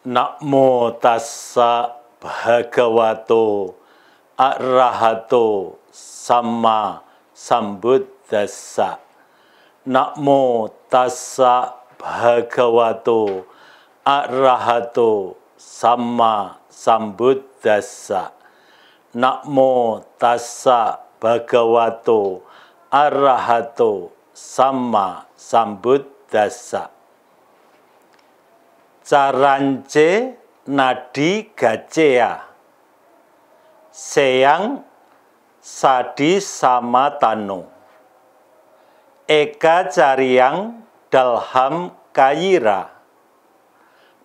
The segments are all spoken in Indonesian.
Namo tassa bhagavato arahato sama sambuddhassa. Namo tassa bhagavato arahato sama sambuddhassa. Namo tassa bhagavato arahato sama sambuddhassa. Carance nadi gacea seyang sadi samatano eka cariyang dalham kayira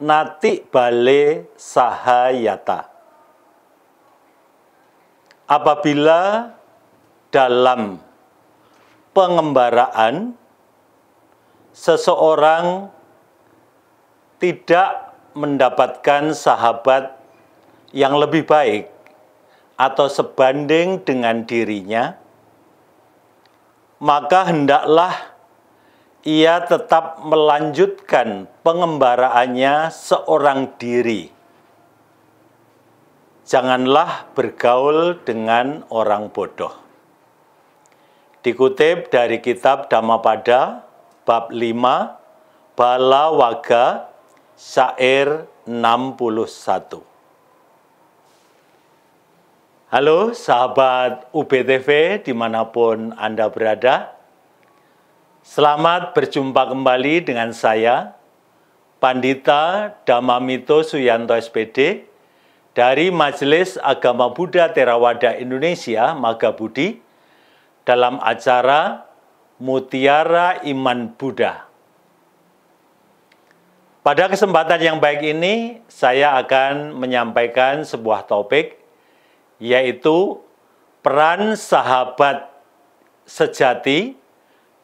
nati bale sahayata. Apabila dalam pengembaraan seseorang tidak mendapatkan sahabat yang lebih baik atau sebanding dengan dirinya, maka hendaklah ia tetap melanjutkan pengembaraannya seorang diri. Janganlah bergaul dengan orang bodoh. Dikutip dari kitab Dhammapada bab 5 Bala Waga syair 61. Halo sahabat UBTV dimanapun Anda berada. Selamat berjumpa kembali dengan saya, Pandita Dhammamito Suyanto SPD dari Majelis Agama Buddha Theravada Indonesia Magabudi dalam acara Mutiara Iman Buddha. Pada kesempatan yang baik ini, saya akan menyampaikan sebuah topik, yaitu peran sahabat sejati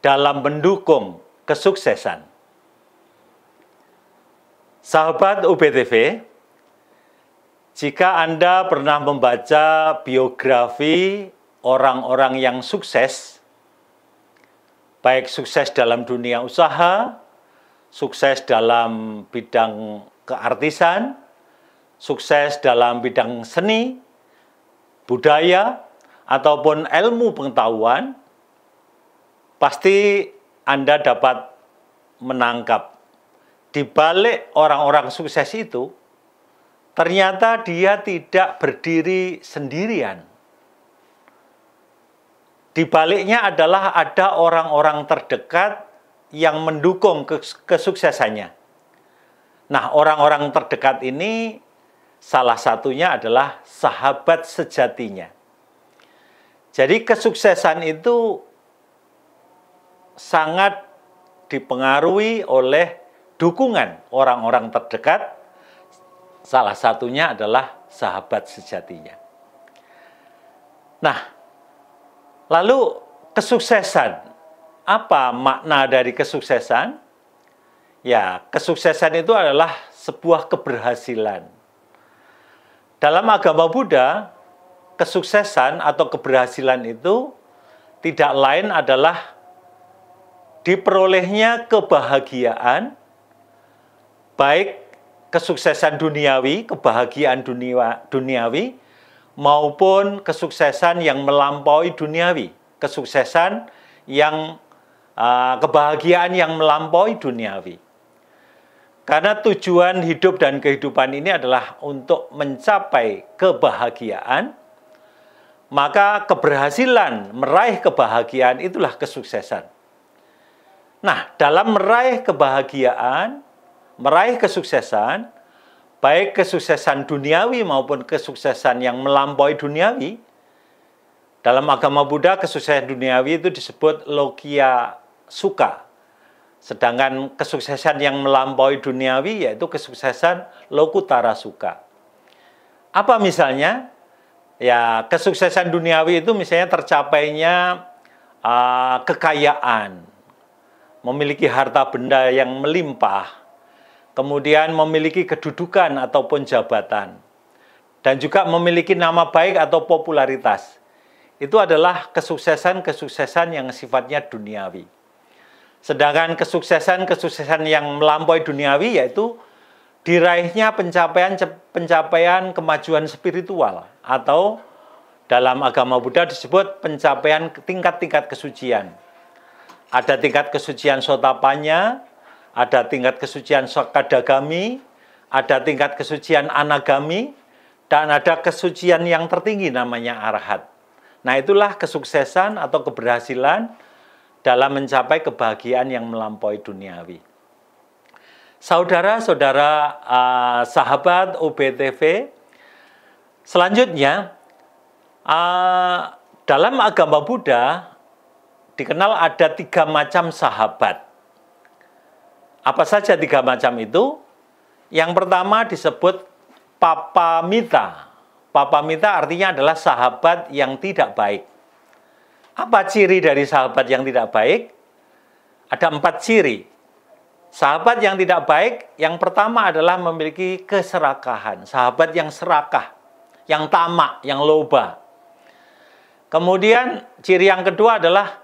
dalam mendukung kesuksesan. Sahabat UBTV, jika Anda pernah membaca biografi orang-orang yang sukses, baik sukses dalam dunia usaha, sukses dalam bidang keartisan, sukses dalam bidang seni, budaya, ataupun ilmu pengetahuan, pasti Anda dapat menangkap di balik orang-orang sukses itu, ternyata dia tidak berdiri sendirian. Di baliknya adalah ada orang-orang terdekat yang mendukung kesuksesannya. Nah, orang-orang terdekat ini salah satunya adalah sahabat sejatinya. Jadi kesuksesan itu sangat dipengaruhi oleh dukungan orang-orang terdekat. Salah satunya adalah sahabat sejatinya. Nah, lalu kesuksesan. Apa makna dari kesuksesan? Ya, kesuksesan itu adalah sebuah keberhasilan. Dalam agama Buddha, kesuksesan atau keberhasilan itu tidak lain adalah diperolehnya kebahagiaan, baik kesuksesan duniawi, kebahagiaan duniawi, maupun kesuksesan yang melampaui duniawi, kesuksesan yang kebahagiaan yang melampaui duniawi. Karena tujuan hidup dan kehidupan ini adalah untuk mencapai kebahagiaan, maka keberhasilan meraih kebahagiaan itulah kesuksesan. Nah, dalam meraih kebahagiaan, meraih kesuksesan, baik kesuksesan duniawi maupun kesuksesan yang melampaui duniawi, dalam agama Buddha kesuksesan duniawi itu disebut Lokiya Sukha. Sedangkan kesuksesan yang melampaui duniawi yaitu kesuksesan Lokutara Sukha. Apa misalnya? Ya, kesuksesan duniawi itu misalnya tercapainya kekayaan, memiliki harta benda yang melimpah, kemudian memiliki kedudukan ataupun jabatan, dan juga memiliki nama baik atau popularitas. Itu adalah kesuksesan-kesuksesan yang sifatnya duniawi. Sedangkan kesuksesan-kesuksesan yang melampaui duniawi yaitu diraihnya pencapaian kemajuan spiritual, atau dalam agama Buddha disebut pencapaian tingkat-tingkat kesucian. Ada tingkat kesucian Sotapanya, ada tingkat kesucian Sakadagami, ada tingkat kesucian Anagami, dan ada kesucian yang tertinggi namanya Arahat. Nah, itulah kesuksesan atau keberhasilan dalam mencapai kebahagiaan yang melampaui duniawi. Saudara-saudara sahabat UBTV, selanjutnya dalam agama Buddha dikenal ada 3 macam sahabat. Apa saja 3 macam itu? Yang pertama disebut Papamita. Papamita artinya adalah sahabat yang tidak baik. Apa ciri dari sahabat yang tidak baik? Ada 4 ciri. Sahabat yang tidak baik, yang pertama adalah memiliki keserakahan. Sahabat yang serakah, yang tamak, yang loba. Kemudian ciri yang kedua adalah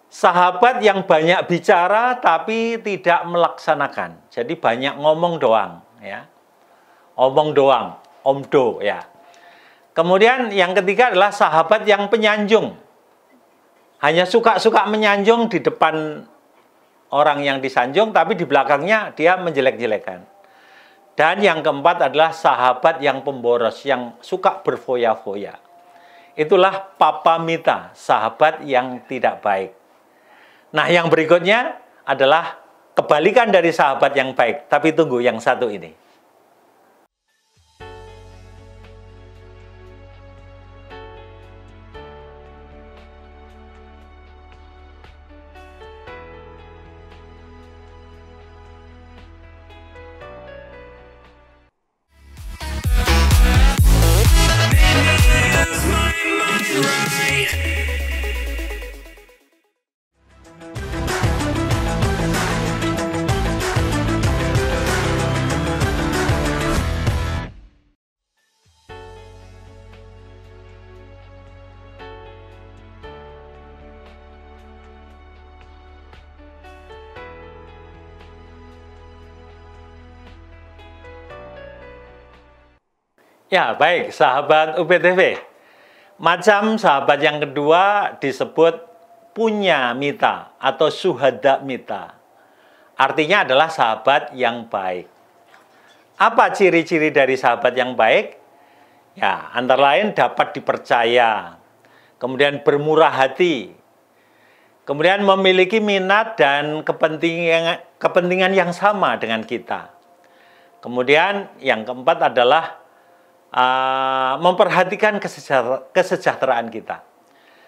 sahabat yang banyak bicara tapi tidak melaksanakan. Jadi banyak ngomong doang, ya. Omong doang, omdo, ya. Kemudian yang ketiga adalah sahabat yang penyanjung. Hanya suka-suka menyanjung di depan orang yang disanjung, tapi di belakangnya dia menjelek-jelekan. Dan yang keempat adalah sahabat yang pemboros, yang suka berfoya-foya. Itulah Papamita, sahabat yang tidak baik. Nah, yang berikutnya adalah kebalikan dari sahabat yang baik. Tapi tunggu yang satu ini. Ya, baik, sahabat UBTV. Macam sahabat yang kedua disebut punya mita atau suhada mita. Artinya adalah sahabat yang baik. Apa ciri-ciri dari sahabat yang baik? Ya, antara lain dapat dipercaya, kemudian bermurah hati, kemudian memiliki minat dan kepentingan yang sama dengan kita. Kemudian yang keempat adalah memperhatikan kesejahteraan kita.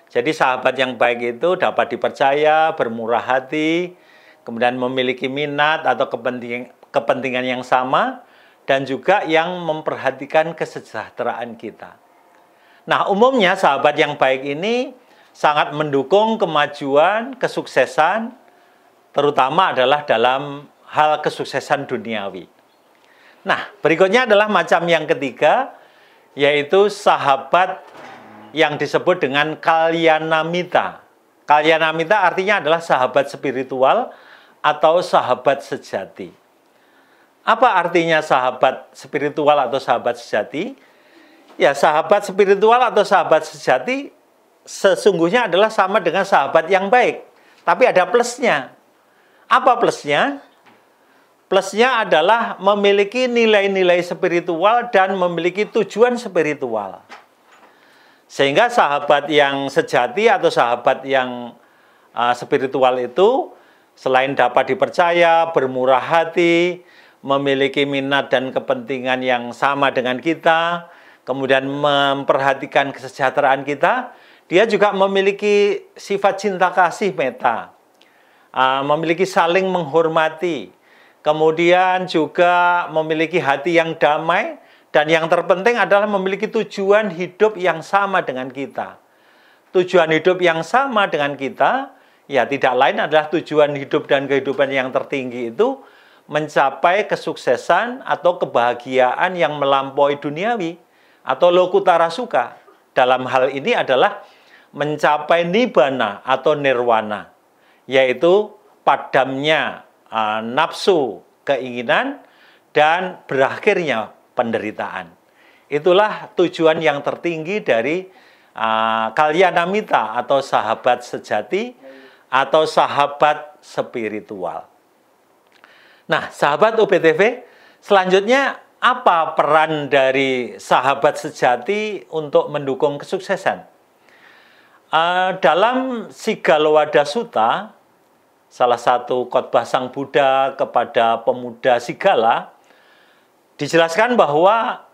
Jadi sahabat yang baik itu dapat dipercaya, bermurah hati, kemudian memiliki minat atau kepentingan yang sama, dan juga yang memperhatikan kesejahteraan kita. Nah, umumnya sahabat yang baik ini sangat mendukung kemajuan, kesuksesan, terutama adalah dalam hal kesuksesan duniawi. Nah, berikutnya adalah macam yang ketiga, yaitu sahabat yang disebut dengan kalyanamita. Kalyanamita artinya adalah sahabat spiritual atau sahabat sejati. Apa artinya sahabat spiritual atau sahabat sejati? Ya, sahabat spiritual atau sahabat sejati sesungguhnya adalah sama dengan sahabat yang baik. Tapi ada plusnya. Apa plusnya? Plusnya adalah memiliki nilai-nilai spiritual dan memiliki tujuan spiritual. Sehingga sahabat yang sejati atau sahabat yang spiritual itu selain dapat dipercaya, bermurah hati, memiliki minat dan kepentingan yang sama dengan kita, kemudian memperhatikan kesejahteraan kita, dia juga memiliki sifat cinta kasih metta, memiliki saling menghormati, kemudian juga memiliki hati yang damai, dan yang terpenting adalah memiliki tujuan hidup yang sama dengan kita. Tujuan hidup yang sama dengan kita, ya tidak lain adalah tujuan hidup dan kehidupan yang tertinggi itu mencapai kesuksesan atau kebahagiaan yang melampaui duniawi atau lokutara suka. Dalam hal ini adalah mencapai nibbana atau nirwana, yaitu padamnya nafsu keinginan dan berakhirnya penderitaan. Itulah tujuan yang tertinggi dari kalyanamita atau sahabat sejati atau sahabat spiritual. Nah, sahabat UPTV, selanjutnya apa peran dari sahabat sejati untuk mendukung kesuksesan? Dalam Sigalowadah Sutta, salah satu khotbah Sang Buddha kepada pemuda Sigala, dijelaskan bahwa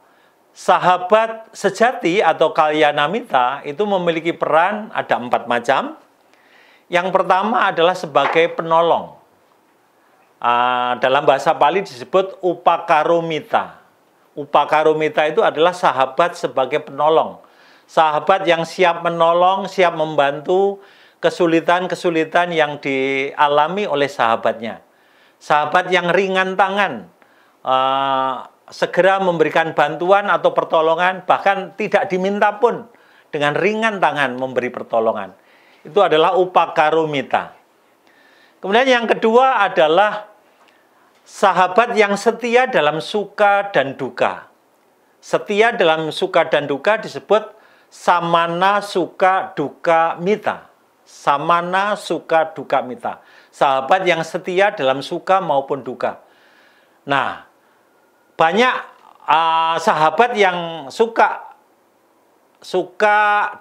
sahabat sejati atau kalyanamita itu memiliki peran ada 4 macam. Yang pertama adalah sebagai penolong. Dalam bahasa Pali disebut upakaromita. Upakaromita itu adalah sahabat sebagai penolong. Sahabat yang siap menolong, siap membantu kesulitan-kesulitan yang dialami oleh sahabatnya. Sahabat yang ringan tangan, segera memberikan bantuan atau pertolongan, bahkan tidak diminta pun, dengan ringan tangan memberi pertolongan. Itu adalah upakaromita. Kemudian yang kedua adalah sahabat yang setia dalam suka dan duka. Setia dalam suka dan duka disebut samana suka duka mita. Samana suka duka mita. Sahabat yang setia dalam suka maupun duka. Nah, banyak sahabat yang suka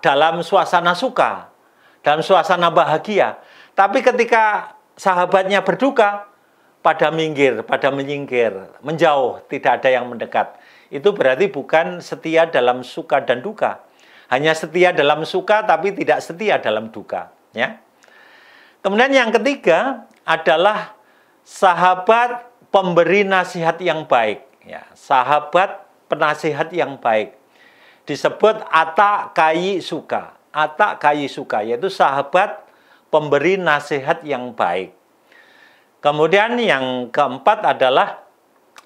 dalam suasana suka, dalam suasana bahagia. Tapi ketika sahabatnya berduka, pada minggir, pada menyingkir, menjauh, tidak ada yang mendekat. Itu berarti bukan setia dalam suka dan duka. Hanya setia dalam suka tapi tidak setia dalam duka. Ya. Kemudian yang ketiga adalah sahabat pemberi nasihat yang baik. Ya, sahabat penasihat yang baik. Disebut Atta Kayi Suka. Atta Kayi Suka, yaitu sahabat pemberi nasihat yang baik. Kemudian yang keempat adalah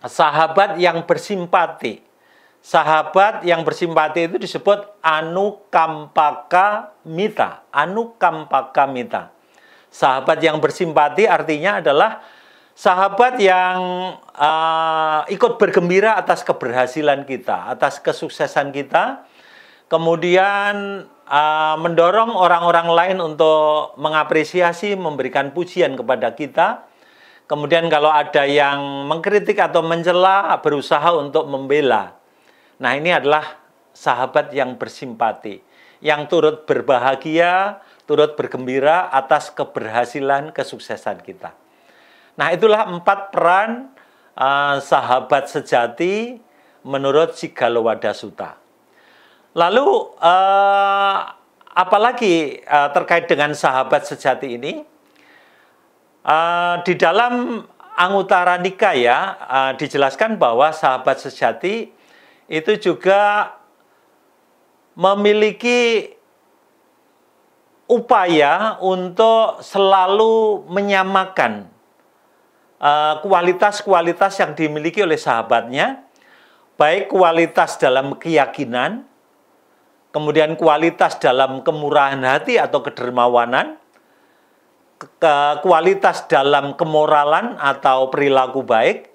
sahabat yang bersimpati. Sahabat yang bersimpati itu disebut anukampaka mita. Anukampaka mita. Sahabat yang bersimpati artinya adalah sahabat yang ikut bergembira atas keberhasilan kita, atas kesuksesan kita. Kemudian mendorong orang-orang lain untuk mengapresiasi, memberikan pujian kepada kita. Kemudian kalau ada yang mengkritik atau mencela, berusaha untuk membela. Nah, ini adalah sahabat yang bersimpati, yang turut berbahagia, turut bergembira atas keberhasilan kesuksesan kita. Nah, itulah 4 peran sahabat sejati menurut Sigalowadah Sutta. Lalu, apalagi terkait dengan sahabat sejati ini? Di dalam Anguttara Nikaya dijelaskan bahwa sahabat sejati itu juga memiliki upaya untuk selalu menyamakan kualitas-kualitas yang dimiliki oleh sahabatnya, baik kualitas dalam keyakinan, kemudian kualitas dalam kemurahan hati atau kedermawanan, kualitas dalam kemoralan atau perilaku baik,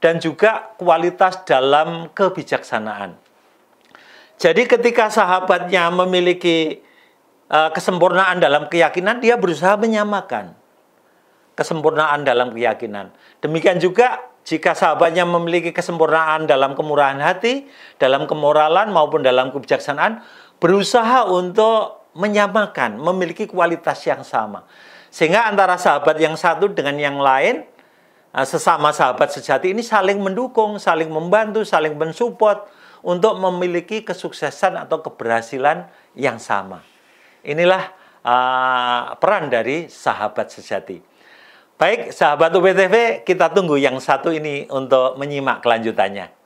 dan juga kualitas dalam kebijaksanaan. Jadi ketika sahabatnya memiliki kesempurnaan dalam keyakinan, dia berusaha menyamakan kesempurnaan dalam keyakinan. Demikian juga jika sahabatnya memiliki kesempurnaan dalam kemurahan hati, dalam kemoralan maupun dalam kebijaksanaan, berusaha untuk menyamakan, memiliki kualitas yang sama. Sehingga antara sahabat yang satu dengan yang lain, sesama sahabat sejati ini saling mendukung, saling membantu, saling mensupport untuk memiliki kesuksesan atau keberhasilan yang sama. Inilah peran dari sahabat sejati. Baik, sahabat UPTV, kita tunggu yang satu ini untuk menyimak kelanjutannya.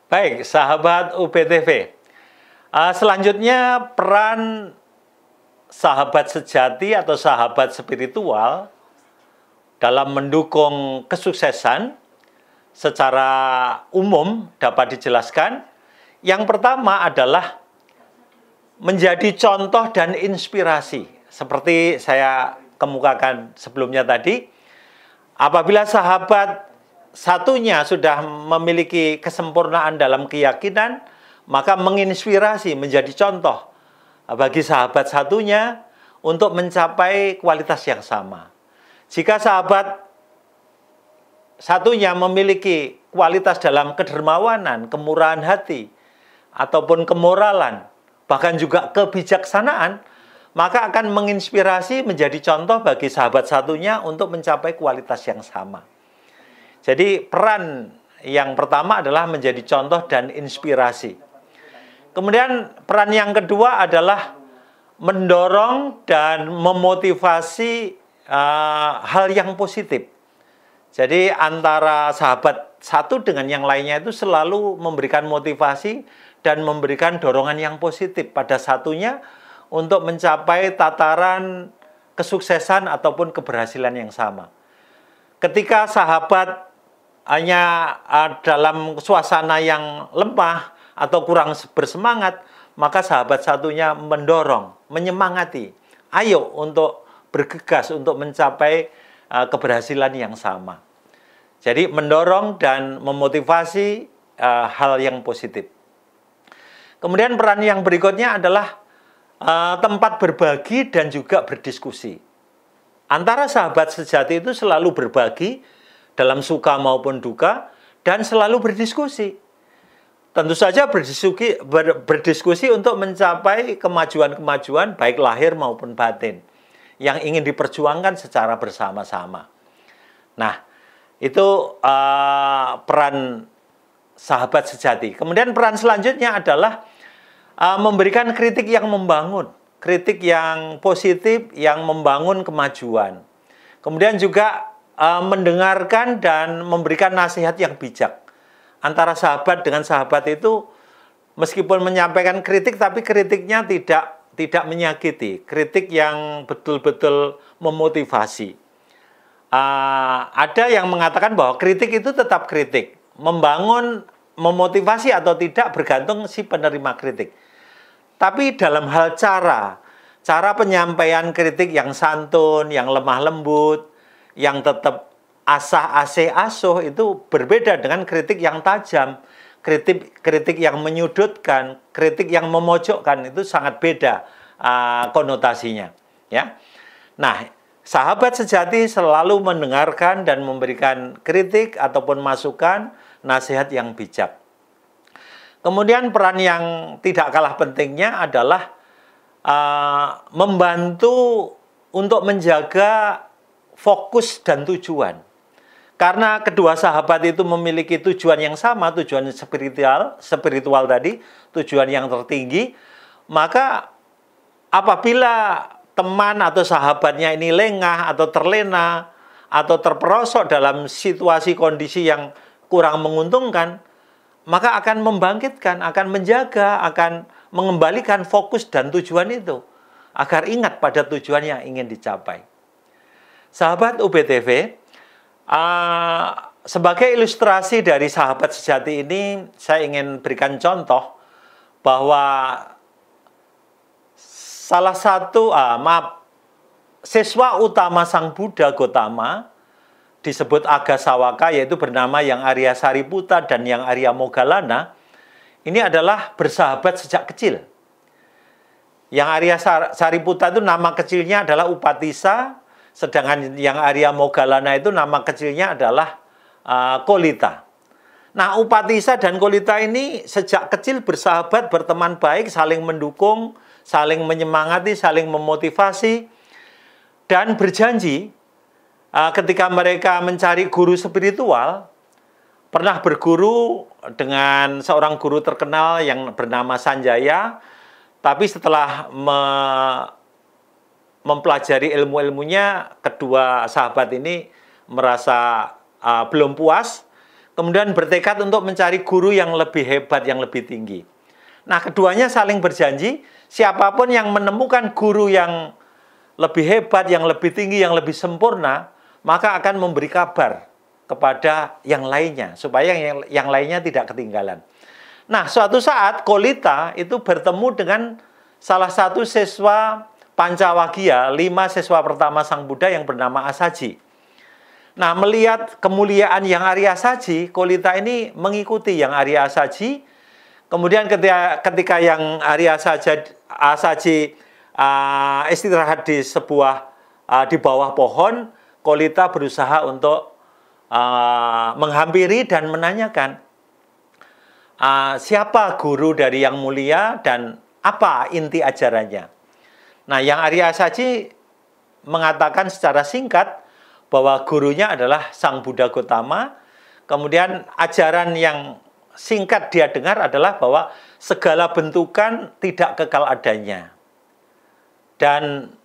Baik, sahabat UBTV. Selanjutnya peran sahabat sejati atau sahabat spiritual dalam mendukung kesuksesan secara umum dapat dijelaskan. Yang pertama adalah menjadi contoh dan inspirasi. Seperti saya kemukakan sebelumnya tadi, apabila sahabat satunya sudah memiliki kesempurnaan dalam keyakinan, maka menginspirasi menjadi contoh bagi sahabat satunya untuk mencapai kualitas yang sama. Jika sahabat satunya memiliki kualitas dalam kedermawanan, kemurahan hati, ataupun kemoralan, bahkan juga kebijaksanaan, maka akan menginspirasi menjadi contoh bagi sahabat satunya untuk mencapai kualitas yang sama. Jadi peran yang pertama adalah menjadi contoh dan inspirasi. Kemudian peran yang kedua adalah mendorong dan memotivasi hal yang positif. Jadi antara sahabat satu dengan yang lainnya itu selalu memberikan motivasi dan memberikan dorongan yang positif pada satunya untuk mencapai tataran kesuksesan ataupun keberhasilan yang sama. Ketika sahabat hanya dalam suasana yang lemah atau kurang bersemangat, maka sahabat satunya mendorong, menyemangati, ayo untuk bergegas untuk mencapai keberhasilan yang sama. Jadi mendorong dan memotivasi hal yang positif. Kemudian peran yang berikutnya adalah tempat berbagi dan juga berdiskusi. Antara sahabat sejati itu selalu berbagi dalam suka maupun duka dan selalu berdiskusi. Tentu saja berdiskusi untuk mencapai kemajuan-kemajuan baik lahir maupun batin yang ingin diperjuangkan secara bersama-sama. Nah, itu peran sahabat sejati. Kemudian peran selanjutnya adalah memberikan kritik yang membangun, kritik yang positif, yang membangun kemajuan. Kemudian juga mendengarkan dan memberikan nasihat yang bijak. Antara sahabat dengan sahabat itu meskipun menyampaikan kritik, tapi kritiknya tidak menyakiti, kritik yang betul-betul memotivasi. Ada yang mengatakan bahwa kritik itu tetap kritik, membangun, memotivasi atau tidak bergantung si penerima kritik. Tapi dalam hal cara penyampaian kritik yang santun, yang lemah lembut, yang tetap asuh itu berbeda dengan kritik yang tajam, kritik yang menyudutkan, kritik yang memojokkan, itu sangat beda konotasinya, ya. Nah, sahabat sejati selalu mendengarkan dan memberikan kritik ataupun masukan, nasihat yang bijak. Kemudian peran yang tidak kalah pentingnya adalah membantu untuk menjaga fokus dan tujuan. Karena kedua sahabat itu memiliki tujuan yang sama, tujuan spiritual tadi, tujuan yang tertinggi, maka apabila teman atau sahabatnya ini lengah atau terlena atau terperosok dalam situasi kondisi yang kurang menguntungkan, maka akan membangkitkan, akan menjaga, akan mengembalikan fokus dan tujuan itu agar ingat pada tujuan yang ingin dicapai. Sahabat UBTV, sebagai ilustrasi dari sahabat sejati ini, saya ingin berikan contoh bahwa salah satu siswa utama Sang Buddha Gotama disebut Agasawaka, yaitu bernama Yang Arya Sariputa dan Yang Arya Moggallana. Ini adalah bersahabat sejak kecil. Yang Arya Sariputa itu nama kecilnya adalah Upatissa, sedangkan Yang Arya Moggallana itu nama kecilnya adalah Kolita. Nah, Upatissa dan Kolita ini sejak kecil bersahabat, berteman baik, saling mendukung, saling menyemangati, saling memotivasi, dan berjanji ketika mereka mencari guru spiritual, pernah berguru dengan seorang guru terkenal yang bernama Sanjaya, tapi setelah mempelajari ilmu-ilmunya, kedua sahabat ini merasa belum puas. kemudian bertekad untuk mencari guru yang lebih hebat, yang lebih tinggi. Nah, keduanya saling berjanji, siapapun yang menemukan guru yang lebih hebat, yang lebih tinggi, yang lebih sempurna, maka akan memberi kabar kepada yang lainnya, supaya yang lainnya tidak ketinggalan. Nah, suatu saat Kolita itu bertemu dengan salah satu siswa Pancawagya, 5 siswa pertama Sang Buddha yang bernama Asaji. Nah, melihat kemuliaan yang Arya Saji, Kolita ini mengikuti yang Arya Saji. Kemudian ketika yang Arya Asaji istirahat di di bawah pohon, Kolita berusaha untuk menghampiri dan menanyakan siapa guru dari yang mulia dan apa inti ajarannya. Nah, yang Arya Asaji mengatakan secara singkat bahwa gurunya adalah Sang Buddha Gotama. Kemudian ajaran yang singkat dia dengar adalah bahwa segala bentukan tidak kekal adanya. Dan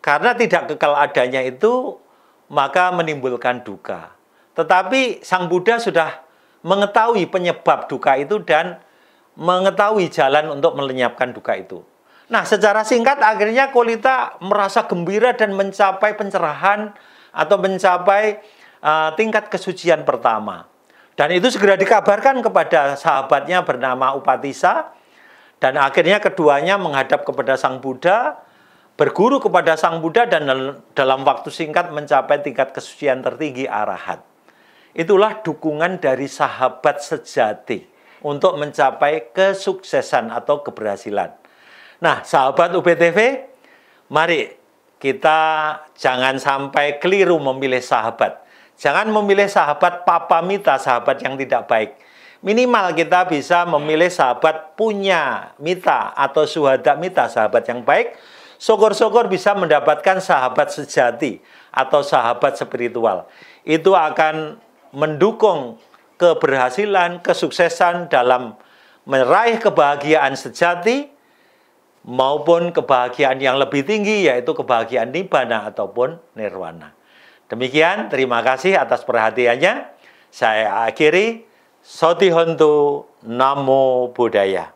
karena tidak kekal adanya itu, maka menimbulkan duka. Tetapi Sang Buddha sudah mengetahui penyebab duka itu dan mengetahui jalan untuk melenyapkan duka itu. Nah, secara singkat akhirnya Kolita merasa gembira dan mencapai pencerahan atau mencapai tingkat kesucian pertama. Dan itu segera dikabarkan kepada sahabatnya bernama Upatissa. Dan akhirnya keduanya menghadap kepada Sang Buddha, berguru kepada Sang Buddha, dan dalam waktu singkat mencapai tingkat kesucian tertinggi arahat. Itulah dukungan dari sahabat sejati untuk mencapai kesuksesan atau keberhasilan. Nah, sahabat UPTV, mari kita jangan sampai keliru memilih sahabat. Jangan memilih sahabat papamita, sahabat yang tidak baik. Minimal kita bisa memilih sahabat punya mita atau suhada mita, sahabat yang baik. Syukur-syukur bisa mendapatkan sahabat sejati atau sahabat spiritual. Itu akan mendukung keberhasilan, kesuksesan dalam meraih kebahagiaan sejati maupun kebahagiaan yang lebih tinggi, yaitu kebahagiaan nibbana ataupun nirwana. Demikian, terima kasih atas perhatiannya. Saya akhiri. Soti Hontu, Namo Buddhaya.